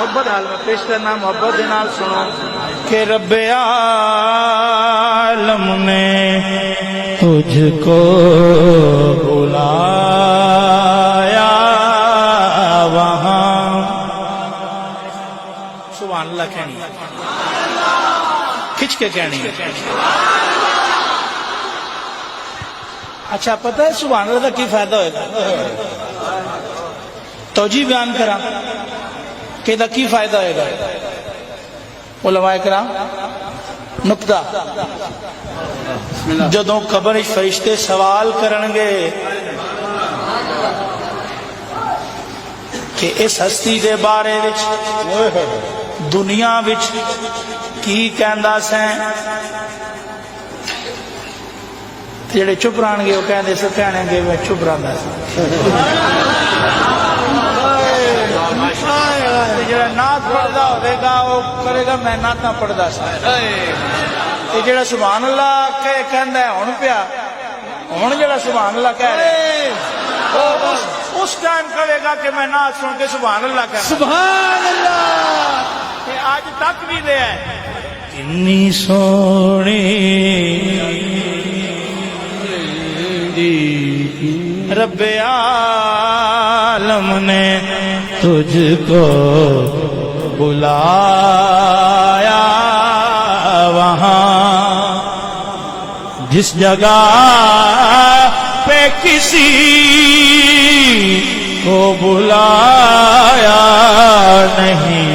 محبت حال میں پیش کرنا، محبت دے نال سنو کہ رب عالم نے تجھ کو بلایا وہاں، سبحان اللہ کہنی کھچ کے کہنی ہے۔ اچھا پتہ ہے سبحان اللہ کا کی فائدہ ہوئے گا؟ توجیہ بیان کرا کہ دا کی فائدہ ہوئے گا؟ علماء کرام نکتہ، جدوں قبر فرشتے سوال کرنگے کہ اس ہستی دے بارے وچ دنیا وچ کی کہندا سیں، جڑے چپ رہن گے وہ کہندے سے کہنے گے میں چپ رہندا سی، جڑا نعت پڑھدا ہوے گا وہ کرے گا میں نعتاں پڑھدا سی، تے جڑا سبحان اللہ کہندا ہے ہن پیا، ہن جڑا سبحان اللہ کہہ رہا ہے اس ٹائم کہے گا کہ میں نعت سن کے سبحان اللہ کہہ رہا، سبحان اللہ، کہ آج تک بھی لے ہے اتنی سونی رب عالم نے تجھ کو بلایا وہاں، جس جگہ پہ کسی کو بلایا نہیں۔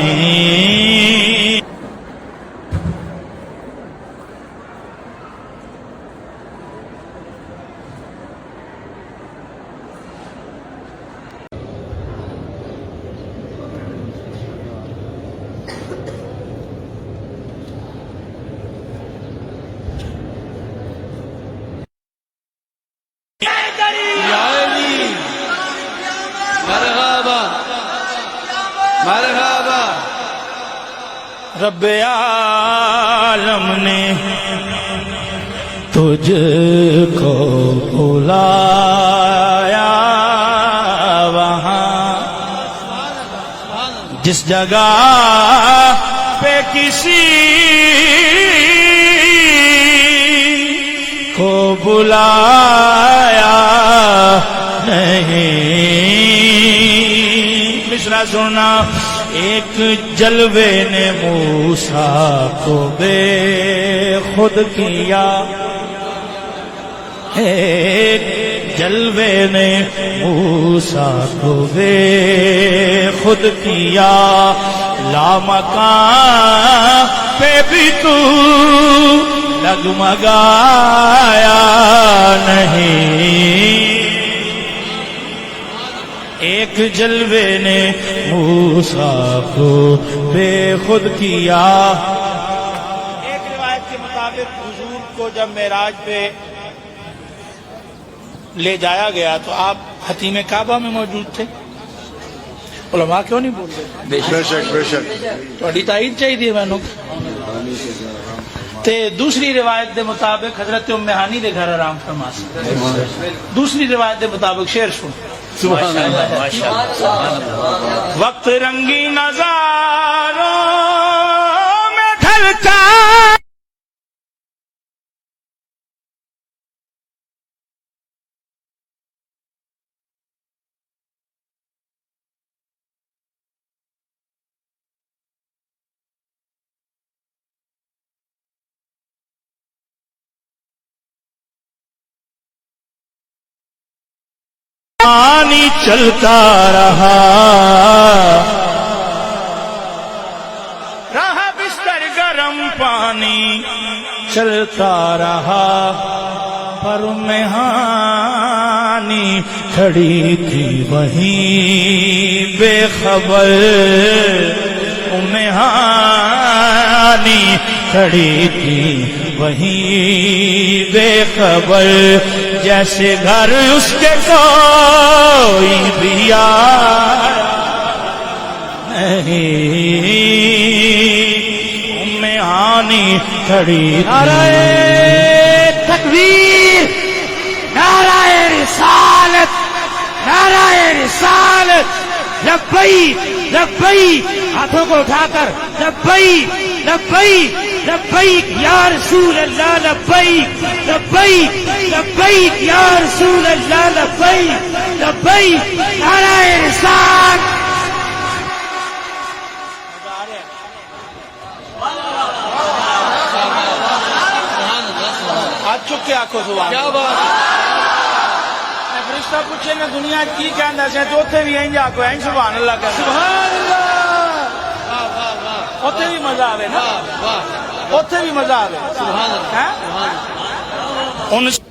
رب عالم نے تجھ کو بلایا وہاں، جس جگہ پہ کسی کو بلایا نہیں۔ مصرع سننا، ایک جلوے نے موسیٰ کو بے خود کیا، ایک جلوے نے موسیٰ کو بے خود کیا، لامکان پہ بھی تو ڈگمگایا نہیں، ایک جلوے نے موسیٰ کو بے خود کیا۔ ایک روایت کے مطابق حضور کو جب معراج پہ لے جایا گیا تو آپ حتیم کعبہ میں موجود تھے، علماء کیوں نہیں بول رہے؟ بے شک بے شک، تھوڑی تائید چاہیے میں تے دوسری روایت دے مطابق حضرت ام ہانی دے گھر آرام فرما سی، دوسری روایت دے مطابق شعر سن، وقت رنگی نظاروں میں ڈھلتا پانی چلتا رہا، رہا بستر گرم پانی چلتا رہا، پر مہانی کھڑی تھی وہیں بے خبر، مہانی کھڑی تھی وہیں بے خبر، جیسے گھر اس کے کوئی بھی آیا نہیں، مہانی کھڑی تھی۔ نعرہ تکبیر، نعرہ رسالت، نعرہ رسالت، लब्बैक लब्बैक, हाथों को उठाकर लब्बैक लब्बैक लब्बैक या रसूल अल्लाह, लब्बैक लब्बैक लब्बैक या रसूल अल्लाह, लब्बैक लब्बैक, नाराए रिसालत। हाथ चुक के आखो सुभान। क्या बात, फरिश्ता पूछे ना दुनिया की कहना से तो उत्थे भी इंज आखो, इंज सुभान अल्लाह कहना, सुभान अल्लाह, उत्थे भी मजा आवे ना, उत्थे भी मजा आवे, सुभान अल्लाह। मुझको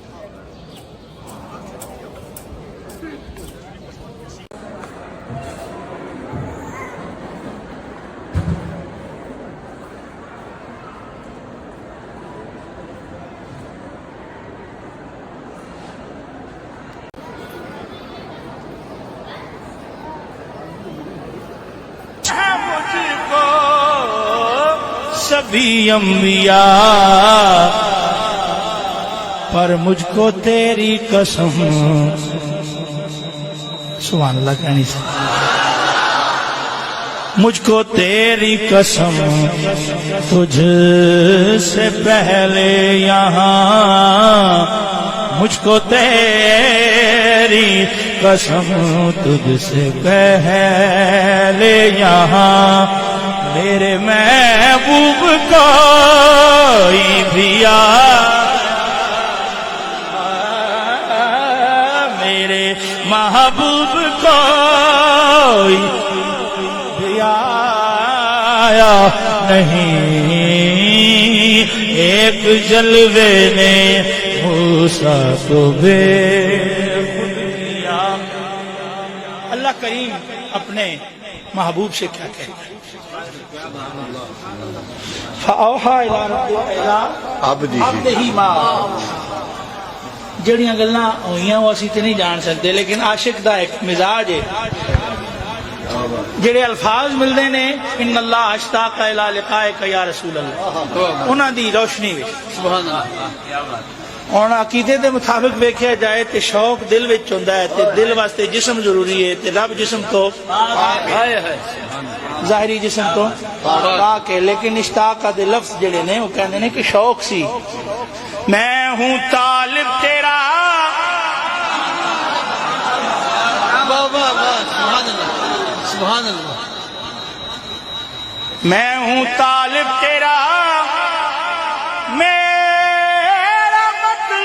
सभी अंबिया पर मुझको तेरी कसम, सुभान अल्लाह कहनी से, मुझको तेरी कसम तुझसे पहले यहाँ, मुझको तेरी कसम तुझसे पहले यहाँ, मेरे महबूब कोई भी मेरे महबूब कोई भी आया नहीं, एक जलवे ने मूसा को बेखुद किया। अल्लाह करीम अपने महबूब से क्या कहता है, फ़अौहा इला अब्दिही मा, जड़ियां गल्लां होइयां वो असीं ते नहीं जान सकते, लेकिन आशिक दा एक मिजाज है, जेड़े अल्फाज मिलते ने इन्नल्लाह अश्ताक़ इला लिक़ाइका या रसूल अल्लाह, उन्हां दी रोशनी विच सुभान अल्लाह। और अकीदे दे मुताबिक वेख्या जाए तो शौक दिल विच हुंदा है, ते दिल वास्ते जिस्म जरूरी है, ते रब जिस्म तो ज़ाहिरी जिस्म तो पाक है, लेकिन इश्ताक़ दे लफ्ज़ जेड़े ने वो कहंदे ने कि शौक सी, मैं हूँ तालिब तेरा, सुभान अल्लाह, मैं हूँ तालिब तेरा, मेरा मतलूब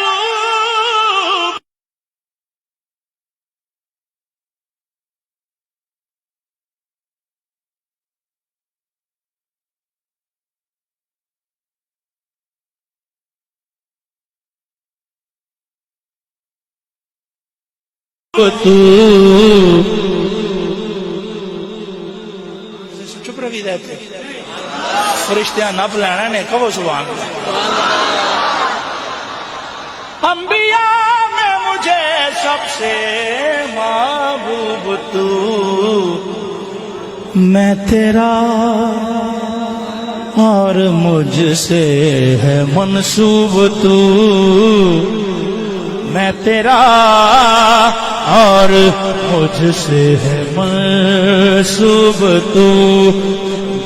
तू, चुप रही रहते फरिश्तियां नप लेना ने, कहो सुभान अल्लाह। अंबिया में मुझे सबसे महबूब तू, मैं तेरा और मुझसे है मंसूब तू, मैं तेरा और मुझसे है मंसूब तू,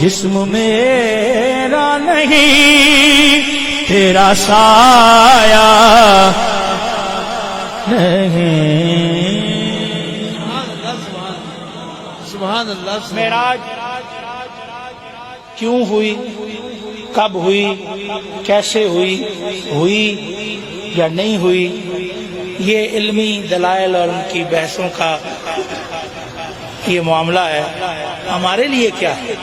जिस्म मेरा नहीं तेरा साया नहीं। सुभान अल्लाह। मेराज क्यों हुई, कब हुई, कैसे हुई या नहीं हुई, ये इल्मी दलाइल और उनकी बहसों का ये मामला है। हमारे लिए क्या है,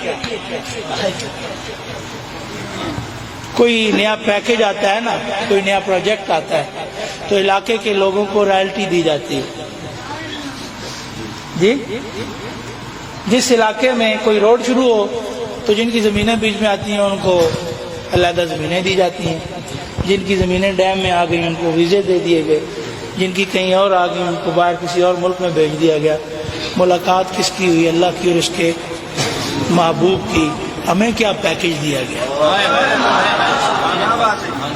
कोई नया पैकेज आता है ना, कोई नया प्रोजेक्ट आता है तो इलाके के लोगों को रॉयल्टी दी जाती है जी। जिस इलाके में कोई रोड शुरू हो तो जिनकी ज़मीनें बीच में आती हैं उनको अलग ज़मीनें दी जाती हैं, जिनकी ज़मीनें डैम में आ गई उनको वीज़े दे दिए गए, जिनकी कहीं और आ गई उनको बाहर किसी और मुल्क में भेज दिया गया। मुलाकात किसकी हुई, अल्लाह की और उसके महबूब की। हमें क्या पैकेज दिया गया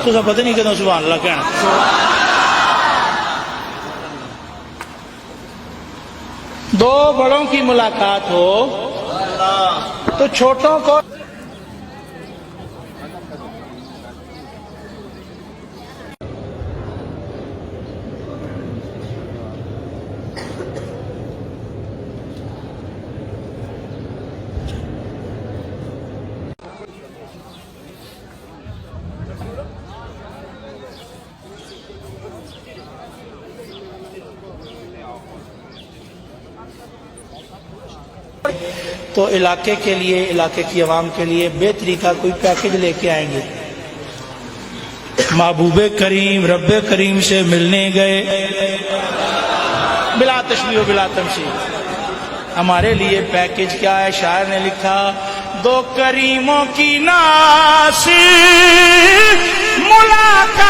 तो सब पता नहीं कहता सुभान अल्लाह कहना। دو بڑوں کی ملاقات ہو تو چھوٹوں کو تو علاقے کے لیے، علاقے کی عوام کے لیے بہتری کا کوئی پیکج لے کے آئیں گے. محبوب کریم رب کریم سے ملنے گئے بلا تشبیہ و بلا تمثیل. ہمارے لیے پیکج کیا ہے؟ شاعر نے لکھا دو کریموں کی ناس ملاقات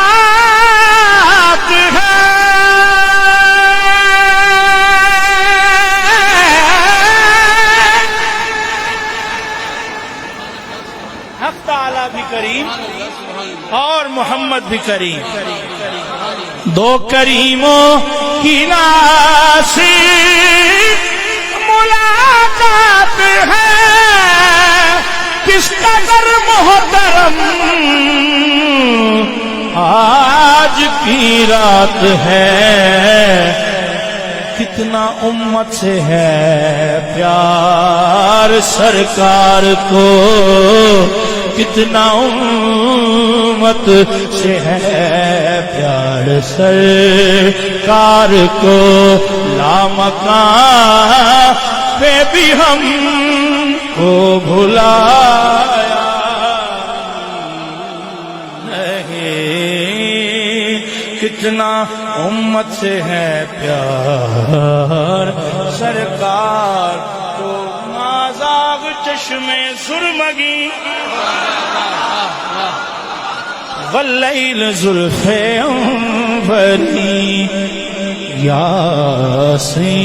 ہے، حق تعالی بھی کریم اور محمد بھی کریم. دو کریموں کی ناس ملاقات ہے، کس قدر محترم آج کی رات ہے، کتنا امت سے ہے پیار سرکار کو، کتنا امت سے ہے پیار سرکار کو. لامکان پہ بھی ہم کو بھلایا نہیں، کتنا امت سے ہے پیار سرکار کو. مازاغ چشمے سرمگی واللیل زلف عنبری یاسین.